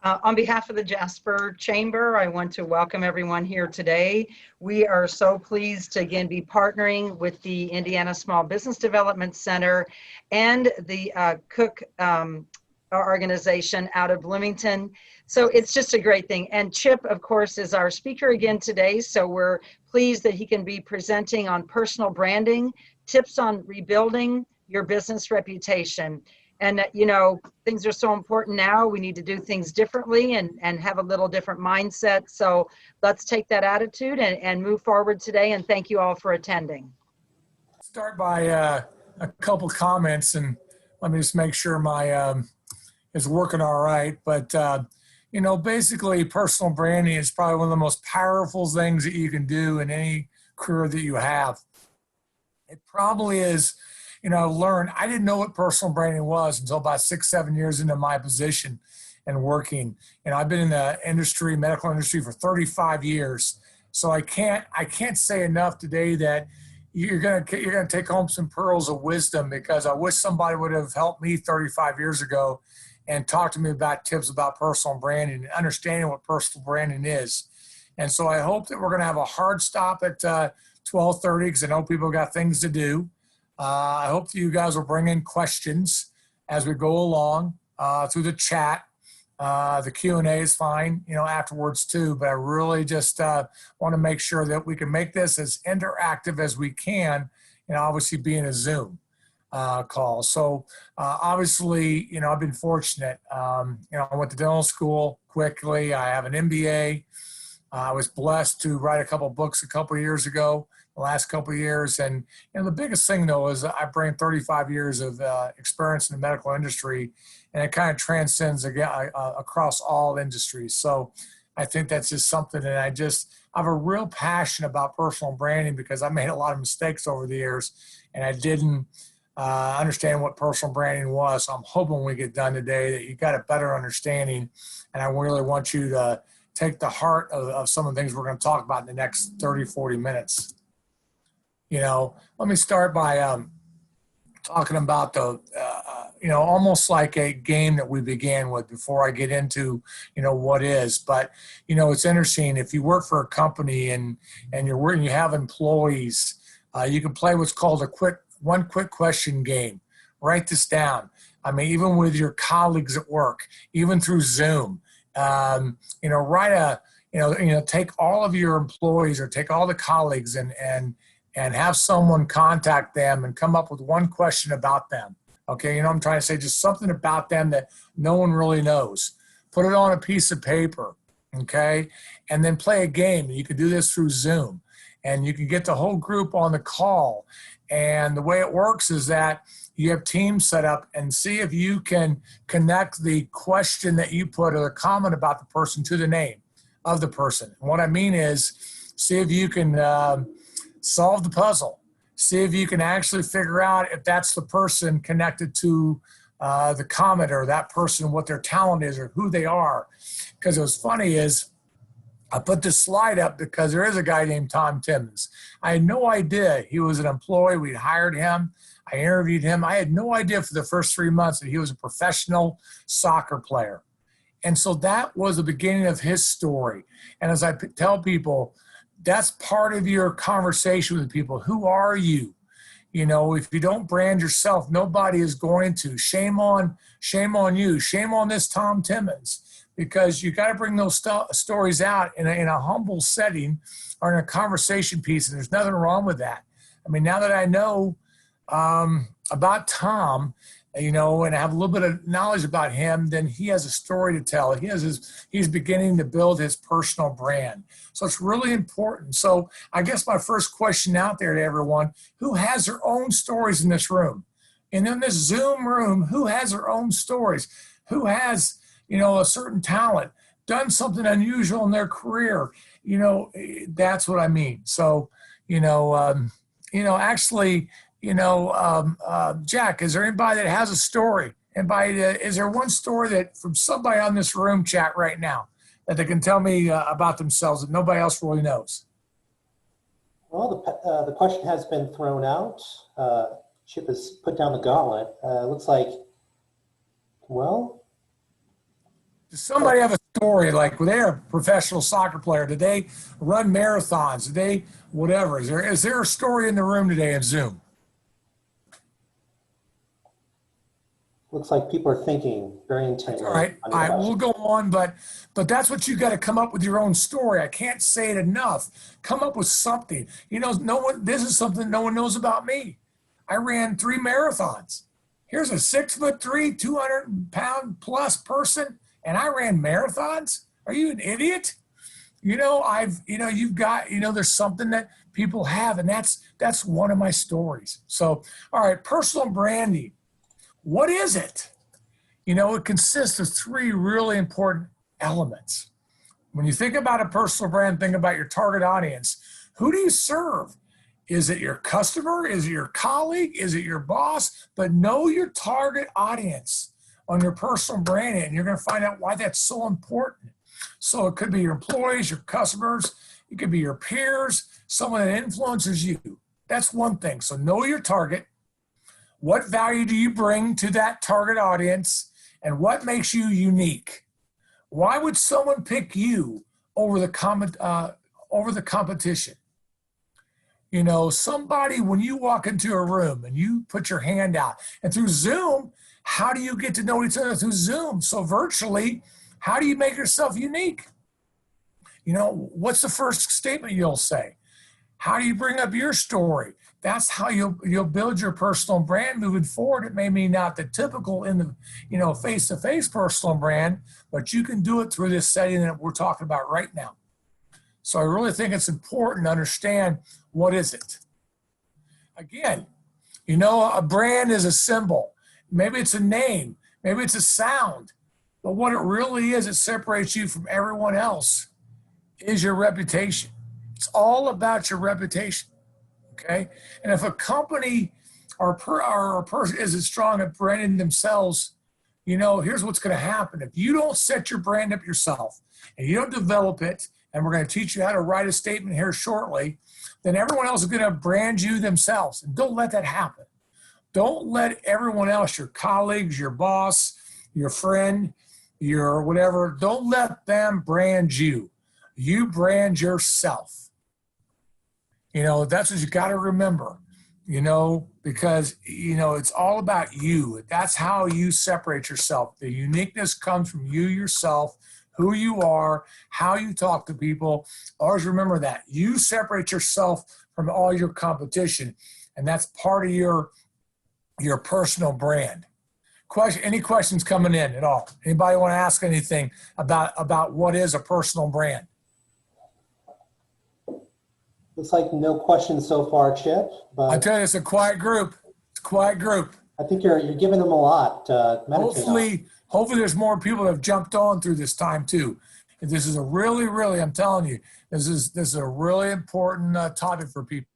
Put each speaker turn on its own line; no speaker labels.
On behalf of the Jasper Chamber, I want to welcome everyone here today. We are so pleased to again be partnering with the Indiana Small Business Development Center and the Cook organization out of Bloomington. So it's just a great thing. And Chip, of course, is our speaker again today. So we're pleased that he can be presenting on personal branding, tips on rebuilding your business reputation. And, you know, things are so important now. We need to do things differently and have a little different mindset. So let's take that attitude and move forward today. And thank you all for attending.
Start by a couple comments, and let me just make sure my is working all right. But, you know, basically personal branding is probably one of the most powerful things that you can do in any career that you have. It probably is. You know, I didn't know what personal branding was until about 6-7 years into my position and working. You know, I've been in the industry, medical industry, for 35 years. So I can't say enough today that you're gonna take home some pearls of wisdom, because I wish somebody would have helped me 35 years ago and talked to me about tips about personal branding and understanding what personal branding is. And so I hope that we're gonna have a hard stop at 12:30, because I know people got things to do. I hope that you guys will bring in questions as we go along through the chat. The Q&A is fine, you know, afterwards too, but I really just want to make sure that we can make this as interactive as we can, and obviously being a Zoom call. So obviously, you know, I've been fortunate. You know, I went to dental school quickly. I have an MBA. I was blessed to write a couple books a couple of years ago, the last couple of years. And you know, the biggest thing though is I bring 35 years of experience in the medical industry, and it kind of transcends across all industries. So I think that's just something that I have a real passion about personal branding, because I made a lot of mistakes over the years and I didn't understand what personal branding was. So I'm hoping when we get done today that you got a better understanding, and I really want you to take the heart of some of the things we're going to talk about in the next 30-40 minutes. You know, let me start by talking about you know, almost like a game that we began with before I get into, you know, what is. But, you know, it's interesting. If you work for a company and you're working, you have employees, you can play what's called one quick question game. Write this down. I mean, even with your colleagues at work, even through Zoom, you know, take all of your employees or take all the colleagues and have someone contact them and come up with one question about them. Okay, you know what I'm trying to say? Just something about them that no one really knows. Put it on a piece of paper, okay? And then play a game. You can do this through Zoom. And you can get the whole group on the call. And the way it works is that you have teams set up, and see if you can connect the question that you put or the comment about the person to the name of the person. And what I mean is, see if you can solve the puzzle. See if you can actually figure out if that's the person connected to the comment, or that person, what their talent is or who they are. Because what's funny is, I put this slide up because there is a guy named Tom Timmons. I had no idea he was an employee. We'd hired him. I interviewed him. I had no idea for the first 3 months that he was a professional soccer player. And so that was the beginning of his story. And as I tell people, that's part of your conversation with people. Who are you? You know, if you don't brand yourself, nobody is going to. Shame on you. Shame on this Tom Timmons. Because you got to bring those stories out in a humble setting or in a conversation piece, and there's nothing wrong with that. I mean, now that I know about Tom, you know, and I have a little bit of knowledge about him, then he has a story to tell. He's beginning to build his personal brand. So it's really important. So I guess my first question out there to everyone, who has their own stories in this room? And in this Zoom room, who has their own stories? Who has, you know, a certain talent, done something unusual in their career? You know, that's what I mean. So, actually, Jack, is there anybody that has a story? Is there one story that from somebody on this room chat right now that they can tell me about themselves that nobody else really knows?
Well, the question has been thrown out. Chip has put down the gauntlet. Looks like, well,
Does somebody have a story, like they're a professional soccer player? Did they run marathons? Did they, whatever? Is there a story in the room today in Zoom?
Looks like people are thinking very intently.
All right,
on your
we'll
question.
go on, but that's what you got to come up with your own story. I can't say it enough. Come up with something. You know, this is something no one knows about me. I ran 3 marathons. Here's a 6'3", 200-pound plus person, and I ran marathons. Are you an idiot? You know, you've got, there's something that people have, and that's one of my stories. So, all right, personal branding. What is it? It consists of 3 really important elements. When you think about a personal brand, think about your target audience. Who do you serve? Is it your customer? Is it your colleague? Is it your boss? But know your target audience on your personal branding, and you're going to find out why that's so important. So it could be your employees, your customers, it could be your peers, someone that influences you. That's one thing. So know your target. What value do you bring to that target audience, and what makes you unique? Why would someone pick you over the competition? Somebody, when you walk into a room and you put your hand out, and through Zoom, how do you get to know each other through Zoom? So virtually, how do you make yourself unique? What's the first statement you'll say? How do you bring up your story? That's how you'll build your personal brand moving forward. It may be not the typical in the face-to-face personal brand, but you can do it through this setting that we're talking about right now. So I really think it's important to understand, what is it? Again, a brand is a symbol. Maybe it's a name, maybe it's a sound, but what it really is, it separates you from everyone else, is your reputation. It's all about your reputation. Okay, and if a company or a person isn't strong at branding themselves, here's what's going to happen. If you don't set your brand up yourself and you don't develop it, and we're going to teach you how to write a statement here shortly, then everyone else is going to brand you themselves. And don't let that happen. Don't let everyone else, your colleagues, your boss, your friend, your whatever, don't let them brand you. You brand yourself. That's what you got to remember, because, it's all about you. That's how you separate yourself. The uniqueness comes from you yourself, who you are, how you talk to people. Always remember that. You separate yourself from all your competition, and that's part of your personal brand. Any questions coming in at all? Anybody want to ask anything about what is a personal brand?
Looks like no questions so far, Chip. But
I tell you, it's a quiet group. It's a quiet group.
I think you're giving them a lot to meditate on.
Hopefully there's more people that have jumped on through this time too. And this is a really, I'm telling you, this is a really important topic for people.